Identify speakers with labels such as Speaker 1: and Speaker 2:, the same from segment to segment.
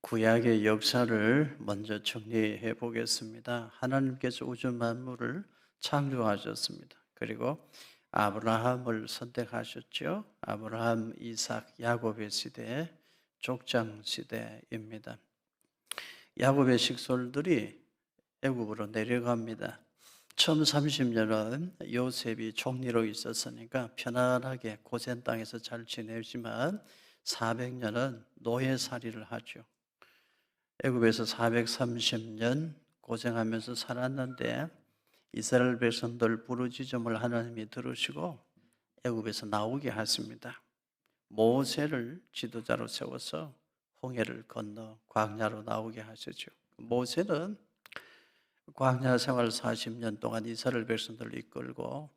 Speaker 1: 구약의 역사를 먼저 정리해 보겠습니다. 하나님께서 우주 만물을 창조하셨습니다. 그리고 아브라함을 선택하셨죠. 아브라함, 이삭, 야곱의 시대, 족장 시대입니다. 야곱의 식솔들이 애굽으로 내려갑니다. 처음 30년은 요셉이 총리로 있었으니까 편안하게 고센 땅에서 잘 지내지만 400년은 노예살이를 하죠. 애굽에서 430년 고생하면서 살았는데 이스라엘 백성들 부르짖음을 하나님이 들으시고 애굽에서 나오게 하십니다. 모세를 지도자로 세워서 홍해를 건너 광야로 나오게 하시죠. 모세는 광야 생활 40년 동안 이스라엘 백성들을 이끌고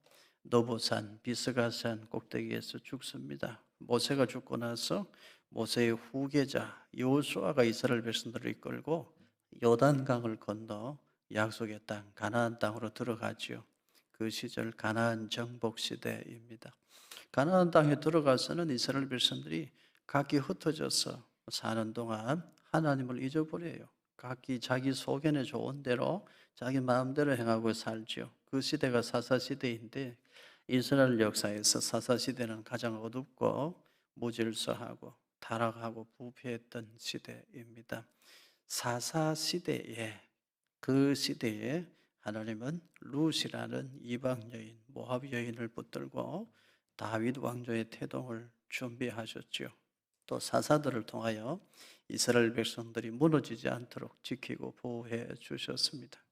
Speaker 1: 노보산, 비스가산 꼭대기에서 죽습니다. 모세가 죽고 나서 모세의 후계자 여호수아가 이스라엘 백성들을 이끌고 요단강을 건너 약속의 땅 가나안 땅으로 들어가지요. 그 시절 가나안 정복 시대입니다. 가나안 땅에 들어가서는 이스라엘 백성들이 각기 흩어져서 사는 동안 하나님을 잊어버려요. 각기 자기 소견에 좋은 대로 자기 마음대로 행하고 살죠. 그 시대가 사사시대인데 이스라엘 역사에서 사사시대는 가장 어둡고 무질서하고 타락하고 부패했던 시대입니다. 사사시대에 그 시대에 하나님은 룻이라는 이방 여인, 모압 여인을 붙들고 다윗 왕조의 태동을 준비하셨죠. 또 사사들을 통하여 이스라엘 백성들이 무너지지 않도록 지키고 보호해 주셨습니다.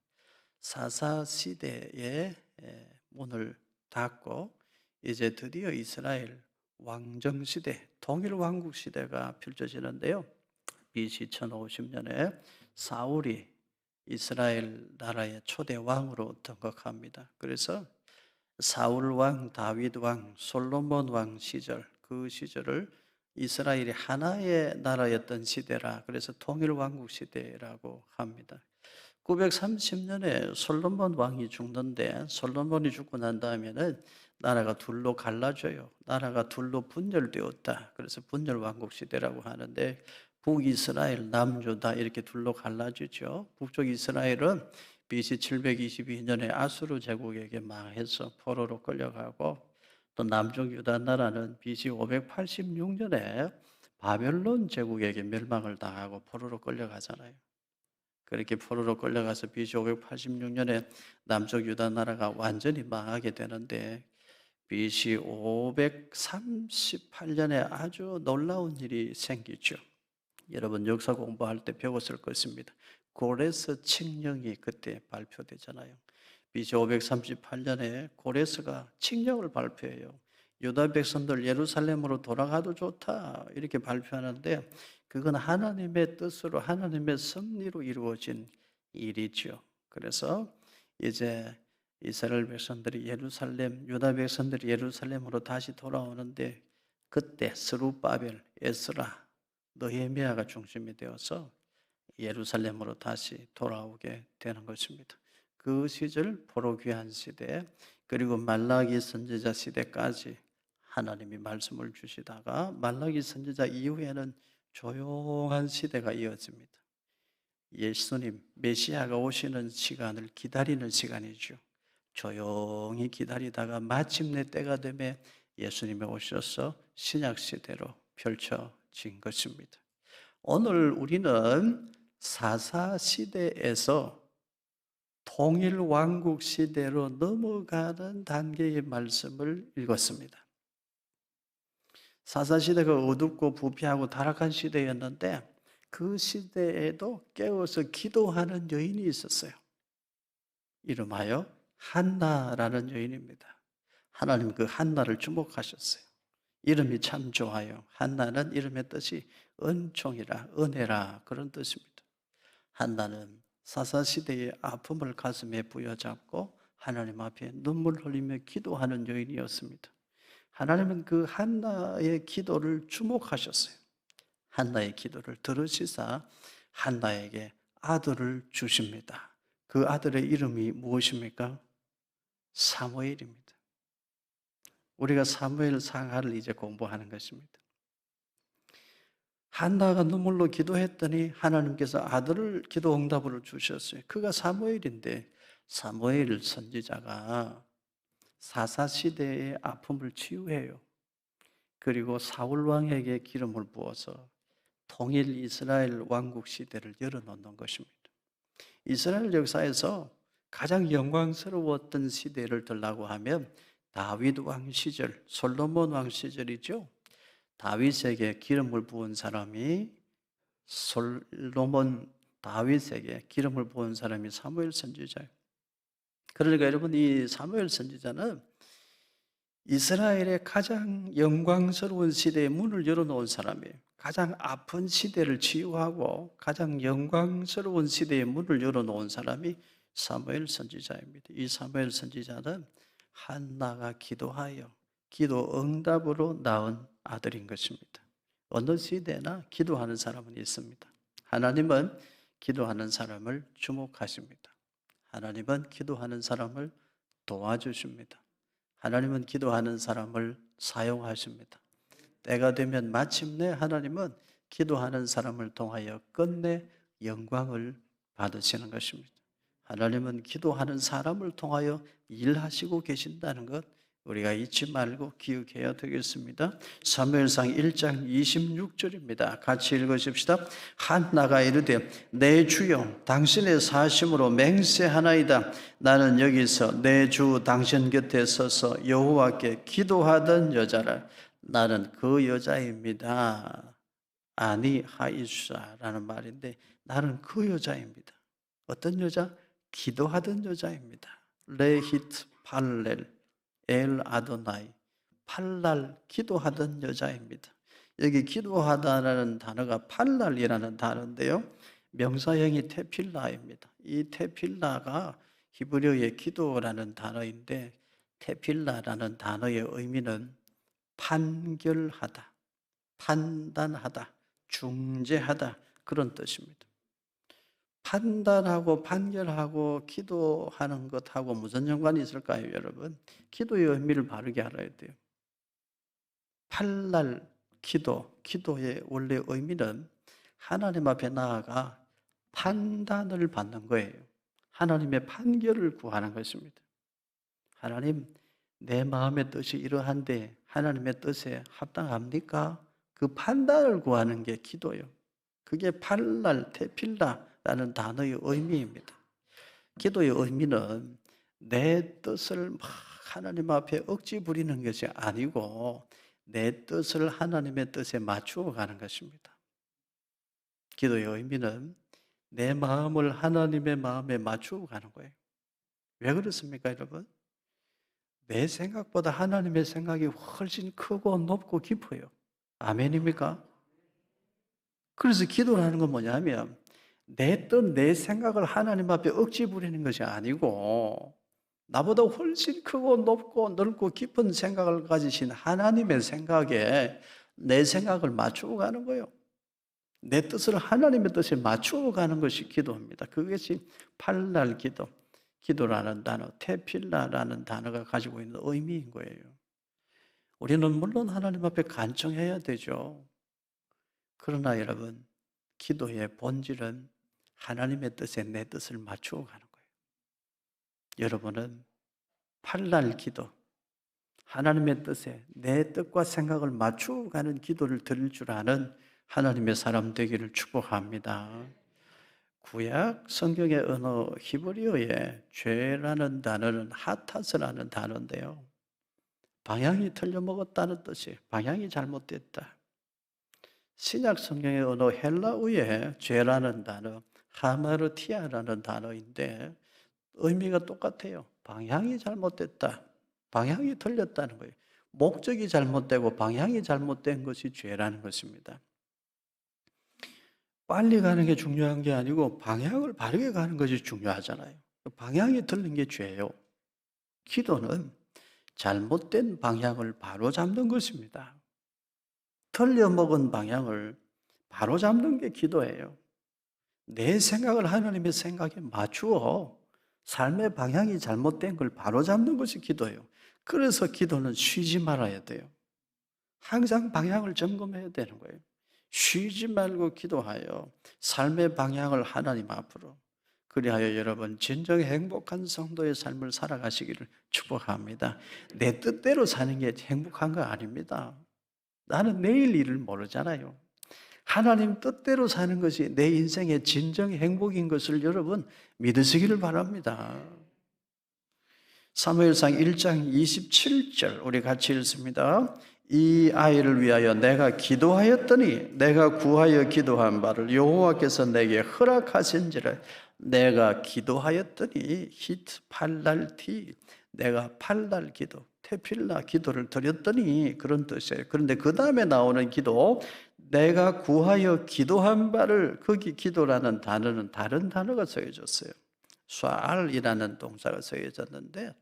Speaker 1: 사사 시대의 문을 닫고 이제 드디어 이스라엘 왕정 시대, 통일 왕국 시대가 펼쳐지는데요. BC 1050년에 사울이 이스라엘 나라의 초대 왕으로 등극합니다. 그래서 사울 왕, 다윗 왕, 솔로몬 왕 시절, 그 시절을 이스라엘이 하나의 나라였던 시대라 그래서 통일왕국 시대라고 합니다. 930년에 솔로몬 왕이 죽는데 솔로몬이 죽고 난 다음에는 나라가 둘로 갈라져요. 나라가 둘로 분열되었다. 그래서 분열왕국 시대라고 하는데 북이스라엘, 남유다 이렇게 둘로 갈라지죠. 북쪽 이스라엘은 BC 722년에 아수르 제국에게 망해서 포로로 끌려가고 또 남쪽 유다 나라는 BC 586년에 바벨론 제국에게 멸망을 당하고 포로로 끌려가잖아요. 그렇게 포로로 끌려가서 BC 586년에 남쪽 유다 나라가 완전히 망하게 되는데 BC 538년에 아주 놀라운 일이 생기죠. 여러분 역사 공부할 때 배웠을 것입니다. 고레스 칙령이 그때 발표되잖아요. BC 538년에 고레스가 칙령을 발표해요. 유다 백성들 예루살렘으로 돌아가도 좋다 이렇게 발표하는데 그건 하나님의 뜻으로 하나님의 섭리로 이루어진 일이죠. 그래서 이제 이스라엘 백성들이 유다 백성들이 예루살렘으로 다시 돌아오는데 그때 스룹바벨, 에스라, 느헤미야가 중심이 되어서 예루살렘으로 다시 돌아오게 되는 것입니다. 그 시절 포로 귀환 시대 그리고 말라기 선지자 시대까지 하나님이 말씀을 주시다가 말라기 선지자 이후에는 조용한 시대가 이어집니다. 예수님 메시아가 오시는 시간을 기다리는 시간이죠. 조용히 기다리다가 마침내 때가 되면 예수님이 오셔서 신약 시대로 펼쳐진 것입니다. 오늘 우리는 사사 시대에서 통일 왕국 시대로 넘어가는 단계의 말씀을 읽었습니다. 사사 시대가 어둡고 부패하고 타락한 시대였는데 그 시대에도 깨어서 기도하는 여인이 있었어요. 이름하여 한나라는 여인입니다. 하나님 그 한나를 주목하셨어요. 이름이 참 좋아요. 한나는 이름의 뜻이 은총이라 은혜라 그런 뜻입니다. 한나는 사사시대의 아픔을 가슴에 부여잡고 하나님 앞에 눈물 흘리며 기도하는 여인이었습니다. 하나님은 그 한나의 기도를 주목하셨어요. 한나의 기도를 들으시사 한나에게 아들을 주십니다. 그 아들의 이름이 무엇입니까? 사무엘입니다. 우리가 사무엘 상하를 이제 공부하는 것입니다. 한나가 눈물로 기도했더니 하나님께서 아들을 기도 응답으로 주셨어요. 그가 사무엘인데 사무엘 선지자가 사사시대의 아픔을 치유해요. 그리고 사울 왕에게 기름을 부어서 통일 이스라엘 왕국 시대를 열어놓는 것입니다. 이스라엘 역사에서 가장 영광스러웠던 시대를 들라고 하면 다윗 왕 시절, 솔로몬 왕 시절이죠. 다윗에게 기름을 부은 사람이 다윗에게 기름을 부은 사람이 사무엘 선지자예요. 그러니까 여러분, 이 사무엘 선지자는 이스라엘의 가장 영광스러운 시대의 문을 열어놓은 사람이에요. 가장 아픈 시대를 치유하고 가장 영광스러운 시대의 문을 열어놓은 사람이 사무엘 선지자입니다. 이 사무엘 선지자는 한나가 기도하여 기도 응답으로 낳은 아들인 것입니다. 어느 시대나 기도하는 사람은 있습니다. 하나님은 기도하는 사람을 주목하십니다. 하나님은 기도하는 사람을 도와주십니다. 하나님은 기도하는 사람을 사용하십니다. 때가 되면 마침내 하나님은 기도하는 사람을 통하여 끝내 영광을 받으시는 것입니다. 하나님은 기도하는 사람을 통하여 일하시고 계신다는 것 우리가 잊지 말고 기억해야 되겠습니다. 사무엘상 1장 26절입니다. 같이 읽으십시다. 한나가 이르되 내 주여 당신의 사심으로 맹세하나이다. 나는 여기서 내 주 당신 곁에 서서 여호와께 기도하던 여자라. 나는 그 여자입니다. 아니하이수라는 말인데 나는 그 여자입니다. 어떤 여자? 기도하던 여자입니다. 레히트 팔렐 엘 아도나이, 팔날 기도하던 여자입니다. 여기 기도하다라는 단어가 팔날이라는 단어인데요. 명사형이 테필라입니다. 이 테필라가 히브리어의 기도라는 단어인데 테필라라는 단어의 의미는 판결하다, 판단하다, 중재하다 그런 뜻입니다. 판단하고 판결하고 기도하는 것하고 무슨 연관이 있을까요, 여러분? 기도의 의미를 바르게 알아야 돼요. 팔날 기도의 원래 의미는 하나님 앞에 나아가 판단을 받는 거예요. 하나님의 판결을 구하는 것입니다. 하나님, 내 마음의 뜻이 이러한데 하나님의 뜻에 합당합니까? 그 판단을 구하는 게 기도예요. 그게 팔날 테필라라는 단어의 의미입니다. 기도의 의미는 내 뜻을 막 하나님 앞에 억지 부리는 것이 아니고 내 뜻을 하나님의 뜻에 맞추어 가는 것입니다. 기도의 의미는 내 마음을 하나님의 마음에 맞추어 가는 거예요. 왜 그렇습니까, 여러분? 내 생각보다 하나님의 생각이 훨씬 크고 높고 깊어요. 아멘입니까? 그래서 기도라는 건 뭐냐면 내 뜻, 내 생각을 하나님 앞에 억지 부리는 것이 아니고 나보다 훨씬 크고 높고 넓고 깊은 생각을 가지신 하나님의 생각에 내 생각을 맞추어 가는 거예요. 내 뜻을 하나님의 뜻에 맞추어 가는 것이 기도입니다. 그것이 팔날 기도, 기도라는 단어, 테필라라는 단어가 가지고 있는 의미인 거예요. 우리는 물론 하나님 앞에 간청해야 되죠. 그러나 여러분, 기도의 본질은 하나님의 뜻에 내 뜻을 맞추어 가는 거예요. 여러분은 팔날 기도, 하나님의 뜻에 내 뜻과 생각을 맞추어 가는 기도를 드릴 줄 아는 하나님의 사람 되기를 축복합니다. 구약 성경의 언어 히브리어에 죄라는 단어는 하타스라는 단어인데요. 방향이 틀려먹었다는 뜻이에요. 방향이 잘못됐다. 신약 성경의 언어 헬라어에 죄라는 단어, 하마르티아라는 단어인데 의미가 똑같아요. 방향이 잘못됐다. 방향이 틀렸다는 거예요. 목적이 잘못되고 방향이 잘못된 것이 죄라는 것입니다. 빨리 가는 게 중요한 게 아니고 방향을 바르게 가는 것이 중요하잖아요. 방향이 틀린 게 죄예요. 기도는 잘못된 방향을 바로잡는 것입니다. 틀려먹은 방향을 바로잡는 게 기도예요. 내 생각을 하나님의 생각에 맞추어 삶의 방향이 잘못된 걸 바로잡는 것이 기도예요. 그래서 기도는 쉬지 말아야 돼요. 항상 방향을 점검해야 되는 거예요. 쉬지 말고 기도하여 삶의 방향을 하나님 앞으로, 그리하여 여러분 진정 행복한 성도의 삶을 살아가시기를 축복합니다. 내 뜻대로 사는 게 행복한 거 아닙니다. 나는 내일 일을 모르잖아요. 하나님 뜻대로 사는 것이 내 인생의 진정 행복인 것을 여러분 믿으시기를 바랍니다. 사무엘상 1장 27절 우리 같이 읽습니다. 이 아이를 위하여 내가 기도하였더니 내가 구하여 기도한 바를 여호와께서 내게 허락하신지라. 내가 기도하였더니 히트 팔랄티, 내가 팔랄 기도, 테필라 기도를 드렸더니 그런 뜻이에요. 그런데 그 다음에 나오는 기도, 내가 구하여 기도한 바를, 거기 기도라는 단어는 다른 단어가 써져졌어요. 쏴알이라는 동사가 쓰여졌는데,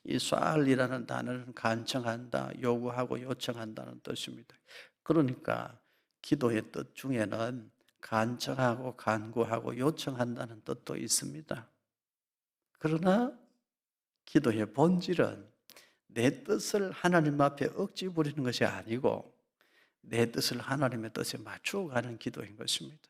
Speaker 1: 이 쏴알이라는 단어는 간청한다, 요구하고 요청한다는 뜻입니다. 그러니까 기도의 뜻 중에는 간청하고 간구하고 요청한다는 뜻도 있습니다. 그러나 기도의 본질은 내 뜻을 하나님 앞에 억지 부리는 것이 아니고 내 뜻을 하나님의 뜻에 맞추어 가는 기도인 것입니다.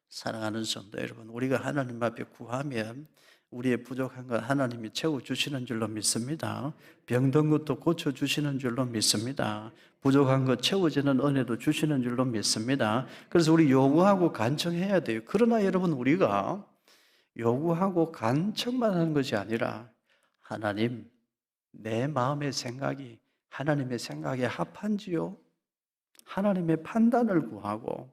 Speaker 1: 사랑하는 성도 여러분, 우리가 하나님 앞에 구하면 우리의 부족한 것 하나님이 채워주시는 줄로 믿습니다. 병든 것도 고쳐주시는 줄로 믿습니다. 부족한 것 채워지는 은혜도 주시는 줄로 믿습니다. 그래서 우리 요구하고 간청해야 돼요. 그러나 여러분, 우리가 요구하고 간청만 하는 것이 아니라 하나님, 내 마음의 생각이 하나님의 생각에 합한지요? 하나님의 판단을 구하고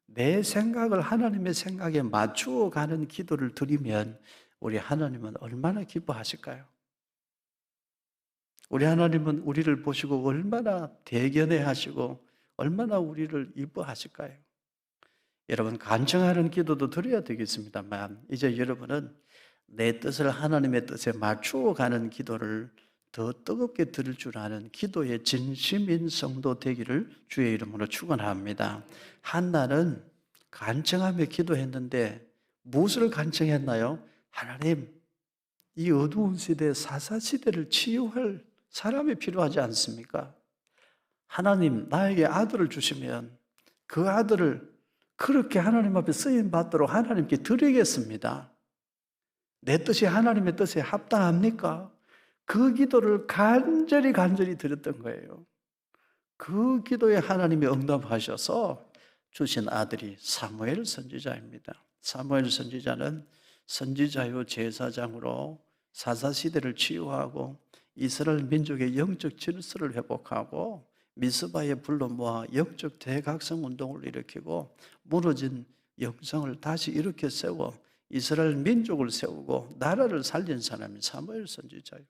Speaker 1: 내 생각을 하나님의 생각에 맞추어 가는 기도를 드리면 우리 하나님은 얼마나 기뻐하실까요? 우리 하나님은 우리를 보시고 얼마나 대견해 하시고 얼마나 우리를 이뻐하실까요? 여러분, 간청하는 기도도 드려야 되겠습니다만 이제 여러분은 내 뜻을 하나님의 뜻에 맞추어 가는 기도를 더 뜨겁게 들을 줄 아는 기도의 진심인 성도 되기를 주의 이름으로 축원합니다. 한나는 간청하며 기도했는데 무엇을 간청했나요? 하나님, 이 어두운 시대, 사사시대를 치유할 사람이 필요하지 않습니까? 하나님, 나에게 아들을 주시면 그 아들을 그렇게 하나님 앞에 쓰임 받도록 하나님께 드리겠습니다. 내 뜻이 하나님의 뜻에 합당합니까? 그 기도를 간절히 드렸던 거예요. 그 기도에 하나님이 응답하셔서 주신 아들이 사무엘 선지자입니다. 사무엘 선지자는 선지자요 제사장으로 사사시대를 치유하고 이스라엘 민족의 영적 질서를 회복하고 미스바에 불러 모아 영적 대각성 운동을 일으키고 무너진 영성을 다시 일으켜 세워 이스라엘 민족을 세우고 나라를 살린 사람이 사무엘 선지자예요.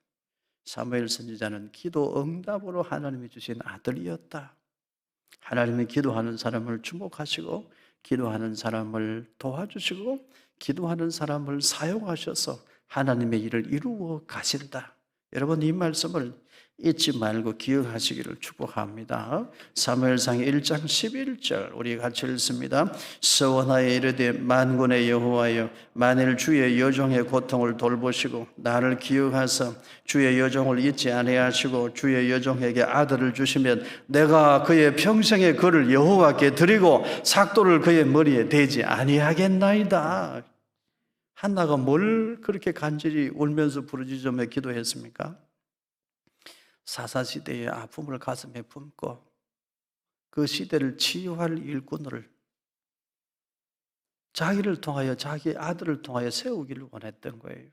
Speaker 1: 사무엘 선지자는 기도 응답으로 하나님이 주신 아들이었다. 하나님이 기도하는 사람을 주목하시고 기도하는 사람을 도와주시고 기도하는 사람을 사용하셔서 하나님의 일을 이루어 가신다. 여러분, 이 말씀을 잊지 말고 기억하시기를 축복합니다. 사무엘상 1장 11절 우리 같이 읽습니다. 서원하여 이르되 만군의 여호와여, 만일 주의 여종의 고통을 돌보시고 나를 기억하사 주의 여종을 잊지 아니하시고 주의 여종에게 아들을 주시면 내가 그의 평생의 그를 여호와께 드리고 삭도를 그의 머리에 대지 아니하겠나이다. 한나가 뭘 그렇게 간절히 울면서 부르짖으며 기도했습니까? 사사시대의 아픔을 가슴에 품고 그 시대를 치유할 일꾼을 자기를 통하여, 자기 아들을 통하여 세우기를 원했던 거예요.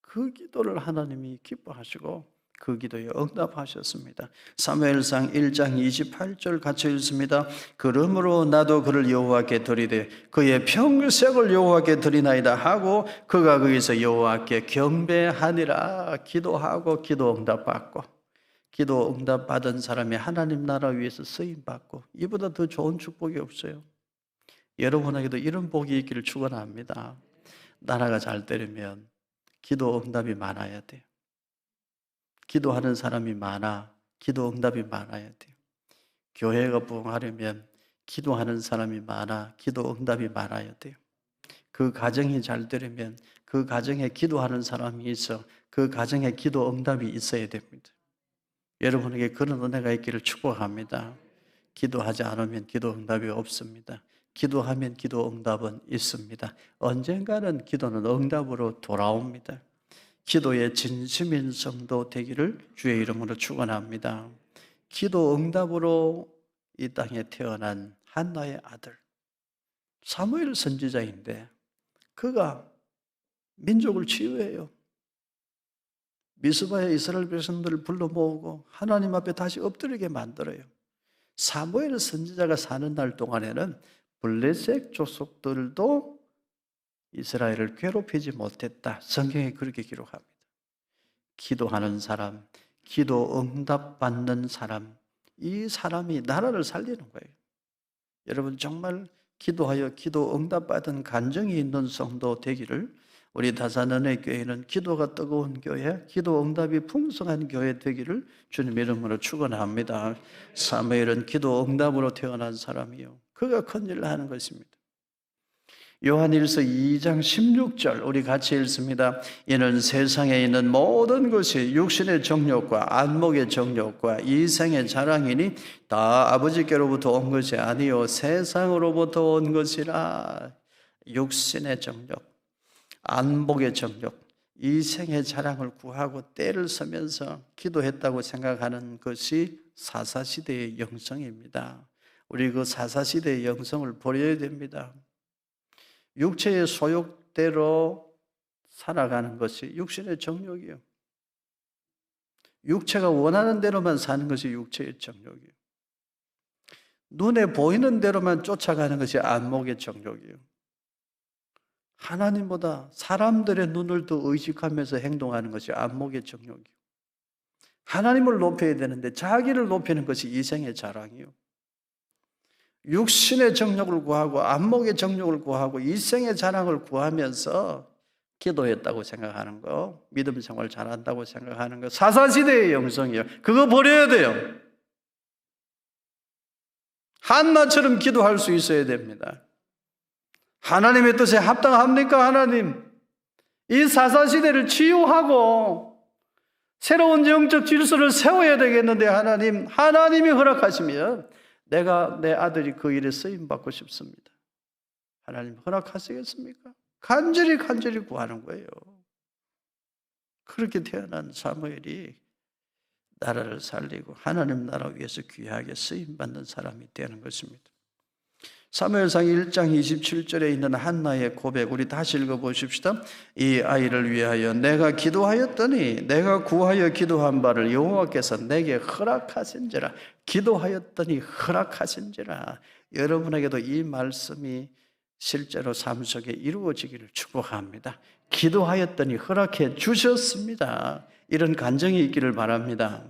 Speaker 1: 그 기도를 하나님이 기뻐하시고 그 기도에 응답하셨습니다. 사무엘상 1장 28절 같이 읽습니다. 그러므로 나도 그를 여호와께 드리되 그의 평생을 여호와께 드리나이다 하고 그가 거기서 여호와께 경배하니라. 기도하고 기도 응답받고 기도 응답받은 사람이 하나님 나라 위해서 쓰임받고 이보다 더 좋은 축복이 없어요. 여러분에게도 이런 복이 있기를 축원합니다. 나라가 잘 되려면 기도 응답이 많아야 돼요. 기도하는 사람이 많아 기도 응답이 많아야 돼요. 교회가 부흥하려면 기도하는 사람이 많아 기도 응답이 많아야 돼요. 그 가정이 잘 되려면 그 가정에 기도하는 사람이 있어 그 가정에 기도 응답이 있어야 됩니다. 여러분에게 그런 은혜가 있기를 축복합니다. 기도하지 않으면 기도 응답이 없습니다. 기도하면 기도 응답은 있습니다. 언젠가는 기도는 응답으로 돌아옵니다. 기도의 진심인 성도 되기를 주의 이름으로 축원합니다. 기도 응답으로 이 땅에 태어난 한나의 아들 사무엘 선지자인데 그가 민족을 치유해요. 미스바에 이스라엘 백성들을 불러 모으고 하나님 앞에 다시 엎드리게 만들어요. 사무엘 선지자가 사는 날 동안에는 블레셋 족속들도 이스라엘을 괴롭히지 못했다. 성경에 그렇게 기록합니다. 기도하는 사람, 기도 응답받는 사람, 이 사람이 나라를 살리는 거예요. 여러분 정말 기도하여 기도 응답받은 간증이 있는 성도 되기를 우리 다사는의 교회는 기도가 뜨거운 교회, 기도 응답이 풍성한 교회 되기를 주님 이름으로 축원합니다. 사무엘은 기도 응답으로 태어난 사람이요. 그가 큰 일을 하는 것입니다. 요한일서 2장 16절 우리 같이 읽습니다. 이는 세상에 있는 모든 것이 육신의 정욕과 안목의 정욕과 이생의 자랑이니 다 아버지께로부터 온 것이 아니요 세상으로부터 온 것이라. 육신의 정욕, 안목의 정욕, 이생의 자랑을 구하고 때를 서면서 기도했다고 생각하는 것이 사사시대의 영성입니다. 우리 그 사사시대의 영성을 버려야 됩니다. 육체의 소욕대로 살아가는 것이 육신의 정욕이에요. 육체가 원하는 대로만 사는 것이 육체의 정욕이에요. 눈에 보이는 대로만 쫓아가는 것이 안목의 정욕이에요. 하나님보다 사람들의 눈을 더 의식하면서 행동하는 것이 안목의 정욕이에요. 하나님을 높여야 되는데 자기를 높이는 것이 이생의 자랑이에요. 육신의 정욕을 구하고 안목의 정욕을 구하고 이생의 자랑을 구하면서 기도했다고 생각하는 거, 믿음 생활 잘한다고 생각하는 거 사사시대의 영성이에요. 그거 버려야 돼요. 한나처럼 기도할 수 있어야 됩니다. 하나님의 뜻에 합당합니까? 하나님, 이 사사시대를 치유하고 새로운 영적 질서를 세워야 되겠는데 하나님이 허락하시면 내가 내 아들이 그 일에 쓰임받고 싶습니다. 하나님 허락하시겠습니까? 간절히 구하는 거예요. 그렇게 태어난 사무엘이 나라를 살리고 하나님 나라 위해서 귀하게 쓰임받는 사람이 되는 것입니다. 사무엘상 1장 27절에 있는 한나의 고백 우리 다시 읽어보십시다. 이 아이를 위하여 내가 기도하였더니 내가 구하여 기도한 바를 여호와께서 내게 허락하신지라. 기도하였더니 허락하신지라. 여러분에게도 이 말씀이 실제로 삶 속에 이루어지기를 축복합니다. 기도하였더니 허락해 주셨습니다. 이런 간증이 있기를 바랍니다.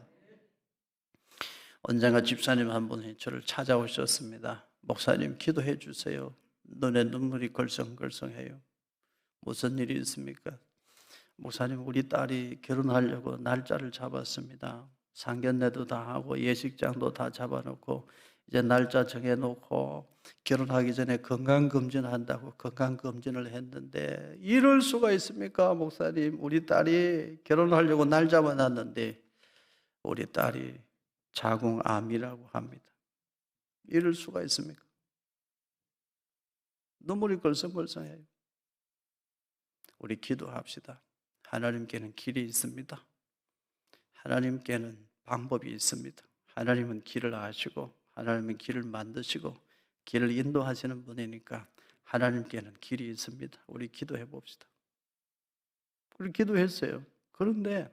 Speaker 1: 언젠가 집사님 한 분이 저를 찾아오셨습니다. 목사님 기도해 주세요. 눈에 눈물이 걸성걸성해요. 무슨 일이 있습니까? 목사님 우리 딸이 결혼하려고 날짜를 잡았습니다. 상견례도 다 하고 예식장도 다 잡아놓고 이제 날짜 정해놓고 결혼하기 전에 건강검진한다고 건강검진을 했는데 이럴 수가 있습니까? 목사님 우리 딸이 결혼하려고 날 잡아놨는데 우리 딸이 자궁암이라고 합니다. 이럴 수가 있습니까? 눈물이 걸성걸성해요. 우리 기도합시다. 하나님께는 길이 있습니다. 하나님께는 방법이 있습니다. 하나님은 길을 아시고 하나님은 길을 만드시고 길을 인도하시는 분이니까 하나님께는 길이 있습니다. 우리 기도해 봅시다. 우리 기도했어요. 그런데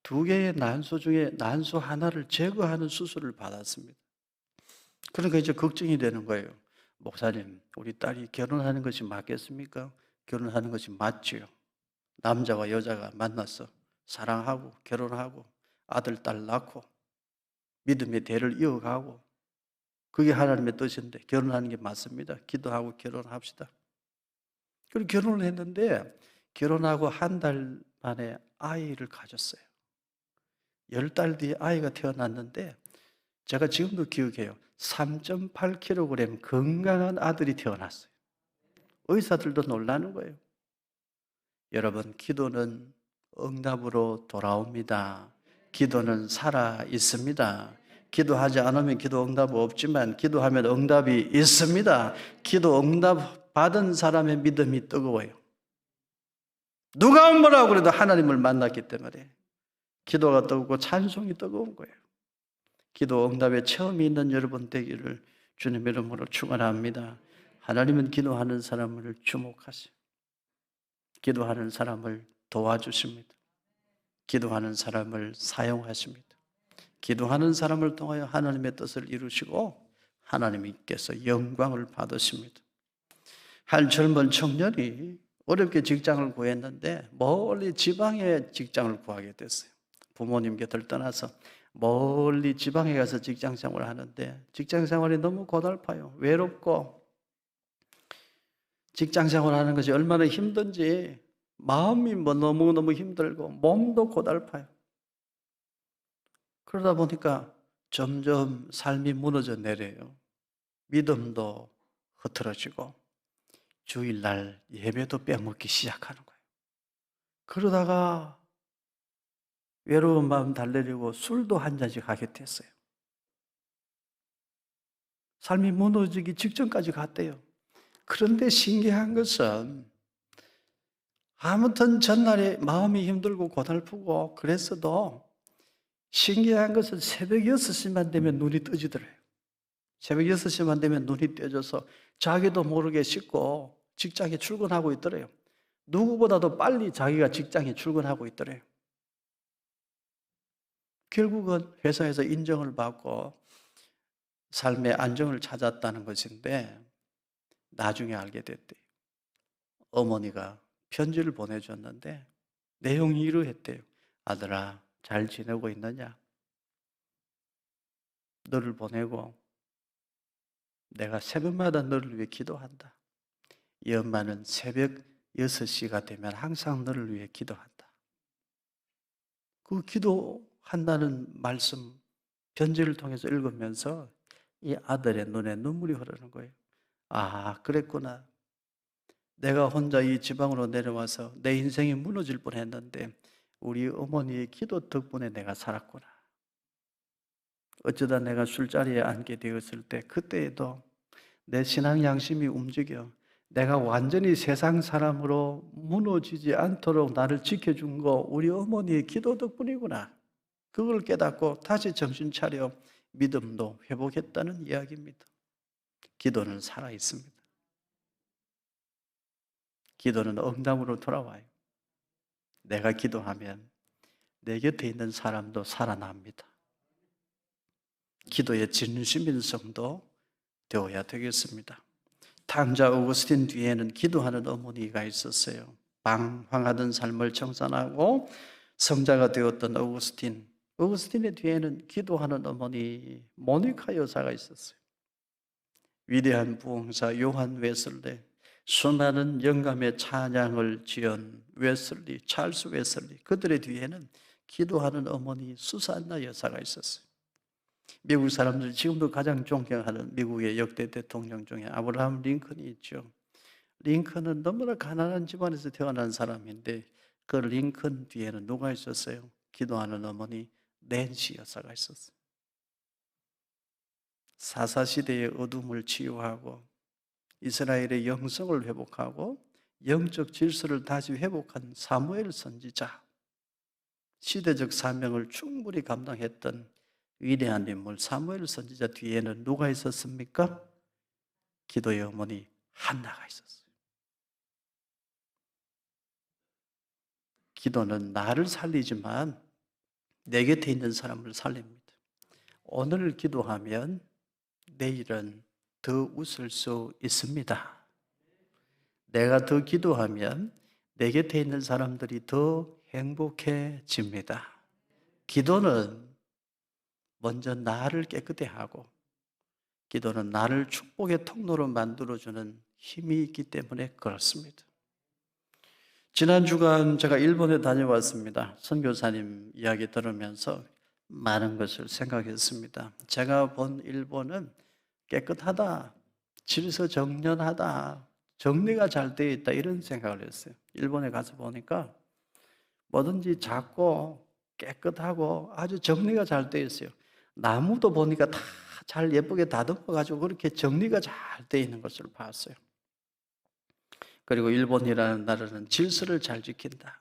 Speaker 1: 2개의 난소 중에 난소 하나를 제거하는 수술을 받았습니다. 그러니까 이제 걱정이 되는 거예요. 목사님, 우리 딸이 결혼하는 것이 맞겠습니까? 결혼하는 것이 맞지요. 남자와 여자가 만나서 사랑하고 결혼하고 아들, 딸 낳고 믿음의 대를 이어가고 그게 하나님의 뜻인데 결혼하는 게 맞습니다. 기도하고 결혼합시다. 그리고 결혼을 했는데 결혼하고 한 달 만에 아이를 가졌어요. 10달 뒤에 아이가 태어났는데 제가 지금도 기억해요. 3.8kg 건강한 아들이 태어났어요. 의사들도 놀라는 거예요. 여러분, 기도는 응답으로 돌아옵니다. 기도는 살아 있습니다. 기도하지 않으면 기도 응답 없지만 기도하면 응답이 있습니다. 기도 응답 받은 사람의 믿음이 뜨거워요. 누가 뭐라고 그래도 하나님을 만났기 때문에 기도가 뜨겁고 찬송이 뜨거운 거예요. 기도 응답에 처음이 있는 여러분 되기를 주님 이름으로 축원합니다. 하나님은 기도하는 사람을 주목하세요. 기도하는 사람을 도와주십니다. 기도하는 사람을 사용하십니다. 기도하는 사람을 통하여 하나님의 뜻을 이루시고 하나님께서 영광을 받으십니다. 한 젊은 청년이 어렵게 직장을 구했는데 멀리 지방에 직장을 구하게 됐어요. 부모님 곁을 떠나서 멀리 지방에 가서 직장 생활을 하는데 직장 생활이 너무 고달파요. 외롭고 직장 생활하는 것이 얼마나 힘든지 마음이 너무너무 힘들고 몸도 고달파요. 그러다 보니까 점점 삶이 무너져 내려요. 믿음도 흐트러지고 주일날 예배도 빼먹기 시작하는 거예요. 그러다가 외로운 마음 달래려고 술도 한 잔씩 하게 됐어요. 삶이 무너지기 직전까지 갔대요. 그런데 신기한 것은 아무튼 전날에 마음이 힘들고 고달프고 그랬어도 신기한 것은 새벽 6시만 되면 눈이 떠지더래요. 새벽 6시만 되면 눈이 떠져서 자기도 모르게 씻고 직장에 출근하고 있더래요. 누구보다도 빨리 자기가 직장에 출근하고 있더래요. 결국은 회사에서 인정을 받고 삶의 안정을 찾았다는 것인데 나중에 알게 됐대요. 어머니가 편지를 보내줬는데 내용이 이러했대요. 아들아, 잘 지내고 있느냐? 너를 보내고 내가 새벽마다 너를 위해 기도한다. 이 엄마는 새벽 6시가 되면 항상 너를 위해 기도한다. 그 기도한다는 말씀 편지를 통해서 읽으면서 이 아들의 눈에 눈물이 흐르는 거예요. 아, 그랬구나. 내가 혼자 이 지방으로 내려와서 내 인생이 무너질 뻔했는데 우리 어머니의 기도 덕분에 내가 살았구나. 어쩌다 내가 술자리에 앉게 되었을 때 그때에도 내 신앙 양심이 움직여 내가 완전히 세상 사람으로 무너지지 않도록 나를 지켜준 거 우리 어머니의 기도 덕분이구나. 그걸 깨닫고 다시 정신 차려 믿음도 회복했다는 이야기입니다. 기도는 살아있습니다. 기도는 응답으로 돌아와요. 내가 기도하면 내 곁에 있는 사람도 살아납니다. 기도의 진심인 성도 되어야 되겠습니다. 탕자 오거스틴 뒤에는 기도하는 어머니가 있었어요. 방황하던 삶을 청산하고 성자가 되었던 오거스틴의 뒤에는 기도하는 어머니 모니카 여사가 있었어요. 위대한 부흥사 요한 웨슬리, 수많은 영감의 찬양을 지은 웨슬리, 찰스 웨슬리, 그들의 뒤에는 기도하는 어머니 수산나 여사가 있었어요. 미국 사람들이 지금도 가장 존경하는 미국의 역대 대통령 중에 아브라함 링컨이 있죠. 링컨은 너무나 가난한 집안에서 태어난 사람인데 그 링컨 뒤에는 누가 있었어요? 기도하는 어머니 낸시 여사가 있었어요. 사사시대의 어둠을 치유하고 이스라엘의 영성을 회복하고 영적 질서를 다시 회복한 사무엘 선지자, 시대적 사명을 충분히 감당했던 위대한 인물 사무엘 선지자 뒤에는 누가 있었습니까? 기도의 어머니 한나가 있었어요. 기도는 나를 살리지만 내 곁에 있는 사람을 살립니다. 오늘 기도하면 내일은 더 웃을 수 있습니다. 내가 더 기도하면 내 곁에 있는 사람들이 더 행복해집니다. 기도는 먼저 나를 깨끗해 하고 기도는 나를 축복의 통로로 만들어주는 힘이 있기 때문에 그렇습니다. 지난 주간 제가 일본에 다녀왔습니다. 선교사님 이야기 들으면서 많은 것을 생각했습니다. 제가 본 일본은 깨끗하다, 질서정연하다, 정리가 잘 되어 있다 이런 생각을 했어요. 일본에 가서 보니까 뭐든지 작고 깨끗하고 아주 정리가 잘 되어 있어요. 나무도 보니까 다 잘 예쁘게 다듬어 가지고 그렇게 정리가 잘 돼 있는 것을 봤어요. 그리고 일본이라는 나라는 질서를 잘 지킨다.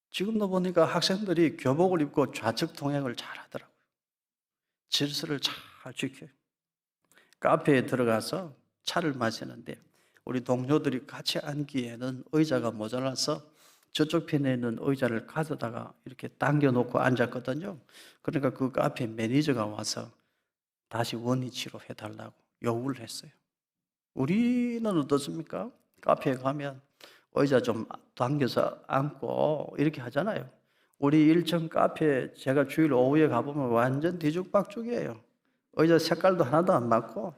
Speaker 1: 지금도 보니까 학생들이 교복을 입고 좌측 통행을 잘 하더라고요. 질서를 잘 지켜요. 카페에 들어가서 차를 마시는데 우리 동료들이 같이 앉기에는 의자가 모자라서 저쪽 편에 있는 의자를 가져다가 이렇게 당겨놓고 앉았거든요. 그러니까 그 카페 매니저가 와서 다시 원위치로 해달라고 요구를 했어요. 우리는 어떻습니까? 카페에 가면 의자 좀 당겨서 앉고 이렇게 하잖아요. 우리 1층 카페 제가 주일 오후에 가보면 완전 뒤죽박죽이에요. 의자 색깔도 하나도 안 맞고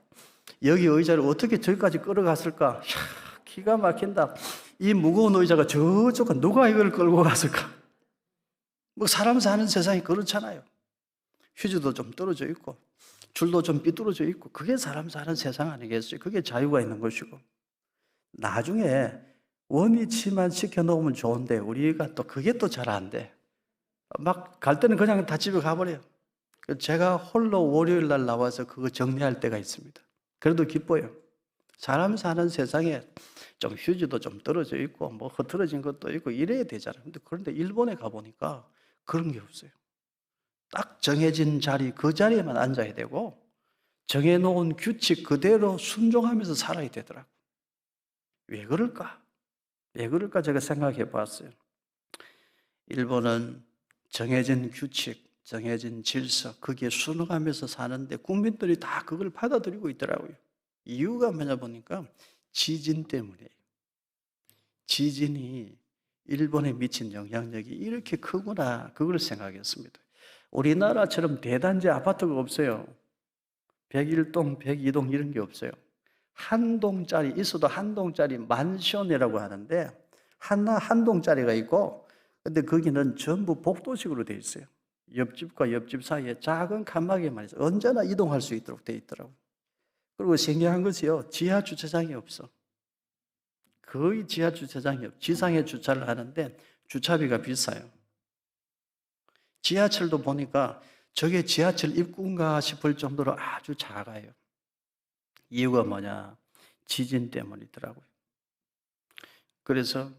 Speaker 1: 여기 의자를 어떻게 저기까지 끌어갔을까? 이야, 기가 막힌다. 이 무거운 의자가 저쪽은 누가 이걸 끌고 갔을까? 뭐 사람 사는 세상이 그렇잖아요. 휴지도 좀 떨어져 있고 줄도 좀 삐뚤어져 있고 그게 사람 사는 세상 아니겠어요? 그게 자유가 있는 것이고 나중에 원위치만 시켜놓으면 좋은데 우리가 또 그게 또 잘 안 돼. 막 갈 때는 그냥 다 집에 가버려요. 제가 홀로 월요일 날 나와서 그거 정리할 때가 있습니다. 그래도 기뻐요. 사람 사는 세상에 좀 휴지도 좀 떨어져 있고 뭐 흐트러진 것도 있고 이래야 되잖아요. 그런데 일본에 가보니까 그런 게 없어요. 딱 정해진 자리 그 자리에만 앉아야 되고 정해놓은 규칙 그대로 순종하면서 살아야 되더라고요. 왜 그럴까? 왜 그럴까 제가 생각해 봤어요. 일본은 정해진 규칙, 정해진 질서, 거기에 순응하면서 사는데 국민들이 다 그걸 받아들이고 있더라고요. 이유가 뭐냐 보니까 지진 때문이에요. 지진이 일본에 미친 영향력이 이렇게 크구나, 그걸 생각했습니다. 우리나라처럼 대단지 아파트가 없어요. 101동, 102동 이런 게 없어요. 한 동짜리, 있어도 한 동짜리 만션이라고 하는데 한 동짜리가 있고 근데 거기는 전부 복도식으로 되어 있어요. 옆집과 옆집 사이에 작은 칸막이만 있어요. 언제나 이동할 수 있도록 되어 있더라고요. 그리고 신기한 것이요. 지하 주차장이 없어. 거의 지하 주차장이 없어. 지상에 주차를 하는데 주차비가 비싸요. 지하철도 보니까 저게 지하철 입구인가 싶을 정도로 아주 작아요. 이유가 뭐냐? 지진 때문이더라고요. 그래서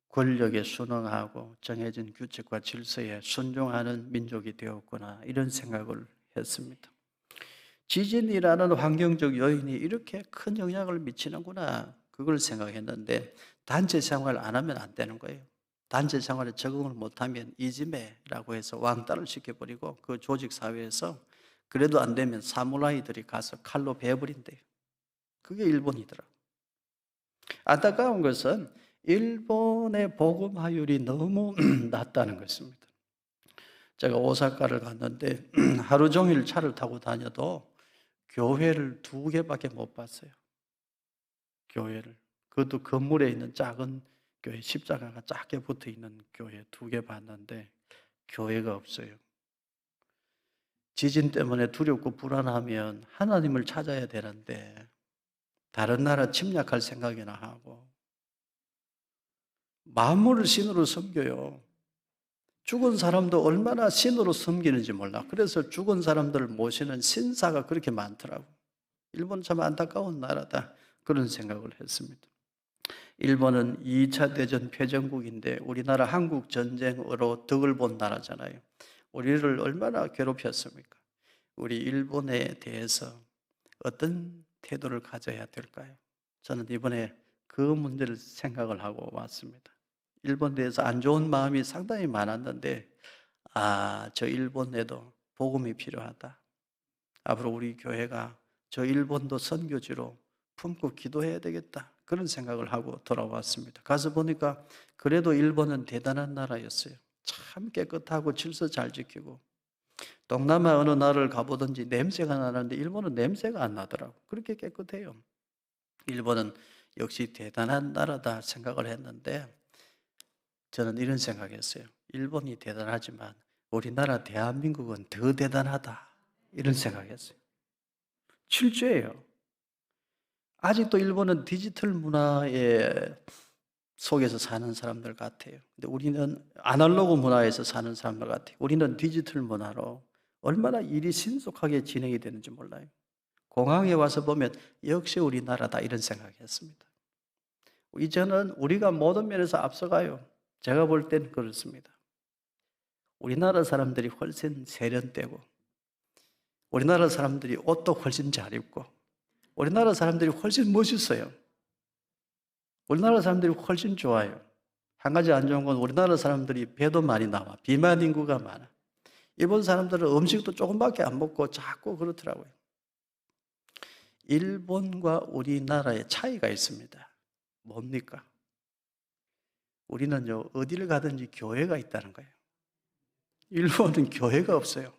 Speaker 1: 권력에 순응하고 정해진 규칙과 질서에 순종하는 민족이 되었구나 이런 생각을 했습니다. 지진이라는 환경적 요인이 이렇게 큰 영향을 미치는구나 그걸 생각했는데 단체 생활 안 하면 안 되는 거예요. 단체 생활에 적응을 못하면 이지메라고 해서 왕따를 시켜버리고 그 조직 사회에서 그래도 안 되면 사무라이들이 가서 칼로 베어버린대요. 그게 일본이더라. 안타까운 것은 일본의 복음화율이 너무 낮다는 것입니다. 제가 오사카를 갔는데 하루 종일 차를 타고 다녀도 교회를 2개밖에 못 봤어요. 교회를. 그것도 건물에 있는 작은 교회, 십자가가 작게 붙어 있는 교회 2개 봤는데 교회가 없어요. 지진 때문에 두렵고 불안하면 하나님을 찾아야 되는데 다른 나라 침략할 생각이나 하고 만물을 신으로 섬겨요. 죽은 사람도 얼마나 신으로 섬기는지 몰라. 그래서 죽은 사람들을 모시는 신사가 그렇게 많더라고. 일본 참 안타까운 나라다. 그런 생각을 했습니다. 일본은 2차 대전 패전국인데 우리나라 한국 전쟁으로 덕을 본 나라잖아요. 우리를 얼마나 괴롭혔습니까? 우리 일본에 대해서 어떤 태도를 가져야 될까요? 저는 이번에 그 문제를 생각을 하고 왔습니다. 일본에 대해서 안 좋은 마음이 상당히 많았는데 저 일본에도 복음이 필요하다. 앞으로 우리 교회가 저 일본도 선교지로 품고 기도해야 되겠다. 그런 생각을 하고 돌아왔습니다. 가서 보니까 그래도 일본은 대단한 나라였어요. 참 깨끗하고 질서 잘 지키고 동남아 어느 나라를 가보든지 냄새가 나는데 일본은 냄새가 안 나더라고. 그렇게 깨끗해요. 일본은 역시 대단한 나라다 생각을 했는데 저는 이런 생각했어요. 일본이 대단하지만 우리나라 대한민국은 더 대단하다. 이런 생각했어요. 실제예요. 아직도 일본은 디지털 문화의 속에서 사는 사람들 같아요. 근데 우리는 아날로그 문화에서 사는 사람들 같아요. 우리는 디지털 문화로 얼마나 일이 신속하게 진행이 되는지 몰라요. 공항에 와서 보면 역시 우리나라다 이런 생각했습니다. 이제는 우리가 모든 면에서 앞서가요. 제가 볼 땐 그렇습니다. 우리나라 사람들이 훨씬 세련되고, 우리나라 사람들이 옷도 훨씬 잘 입고, 우리나라 사람들이 훨씬 멋있어요. 우리나라 사람들이 훨씬 좋아요. 한 가지 안 좋은 건 우리나라 사람들이 배도 많이 나와. 비만 인구가 많아. 일본 사람들은 음식도 조금밖에 안 먹고 자꾸 그렇더라고요. 일본과 우리나라의 차이가 있습니다. 뭡니까? 우리는요, 어디를 가든지 교회가 있다는 거예요. 일본은 교회가 없어요.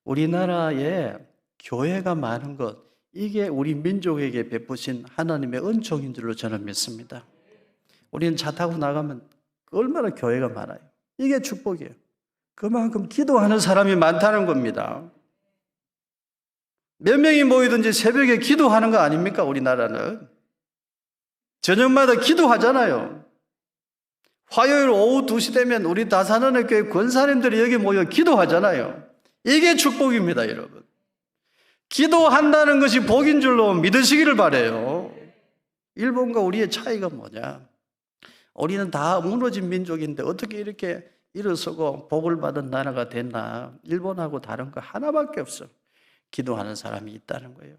Speaker 1: 우리나라에 교회가 많은 것, 이게 우리 민족에게 베푸신 하나님의 은총인 줄로 저는 믿습니다. 우리는 차 타고 나가면 얼마나 교회가 많아요. 이게 축복이에요. 그만큼 기도하는 사람이 많다는 겁니다. 몇 명이 모이든지 새벽에 기도하는 거 아닙니까? 우리나라는 저녁마다 기도하잖아요. 화요일 오후 2시 되면 우리 다산원의 교회 권사님들이 여기 모여 기도하잖아요. 이게 축복입니다, 여러분. 기도한다는 것이 복인 줄로 믿으시기를 바라요. 일본과 우리의 차이가 뭐냐? 우리는 다 무너진 민족인데 어떻게 이렇게 일어서고 복을 받은 나라가 됐나? 일본하고 다른 거 하나밖에 없어. 기도하는 사람이 있다는 거예요.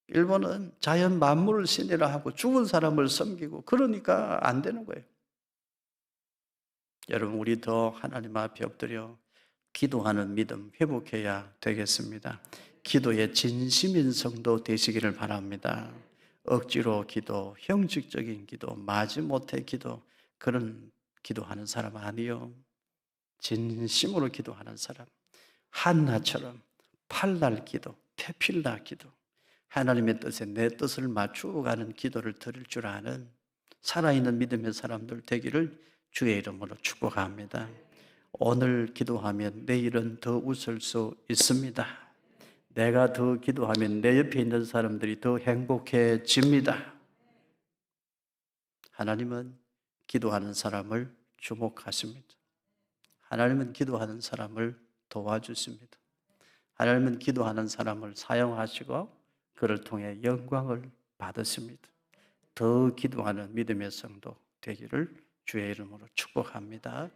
Speaker 1: 일본은 자연 만물을 신이라 하고 죽은 사람을 섬기고 그러니까 안 되는 거예요. 여러분, 우리 더 하나님 앞에 엎드려 기도하는 믿음 회복해야 되겠습니다. 기도의 진심인 성도 되시기를 바랍니다. 억지로 기도, 형식적인 기도, 마지못해 기도, 그런 기도하는 사람 아니요. 진심으로 기도하는 사람, 한나처럼 팔날 기도, 태필나 기도, 하나님의 뜻에 내 뜻을 맞추어 가는 기도를 드릴 줄 아는 살아있는 믿음의 사람들 되기를 주의 이름으로 축복합니다. 오늘 기도하면 내일은 더 웃을 수 있습니다. 내가 더 기도하면 내 옆에 있는 사람들이 더 행복해집니다. 하나님은 기도하는 사람을 주목하십니다. 하나님은 기도하는 사람을 도와주십니다. 하나님은 기도하는 사람을 사용하시고 그를 통해 영광을 받으십니다. 더 기도하는 믿음의 성도 되기를 주의 이름으로 축복합니다.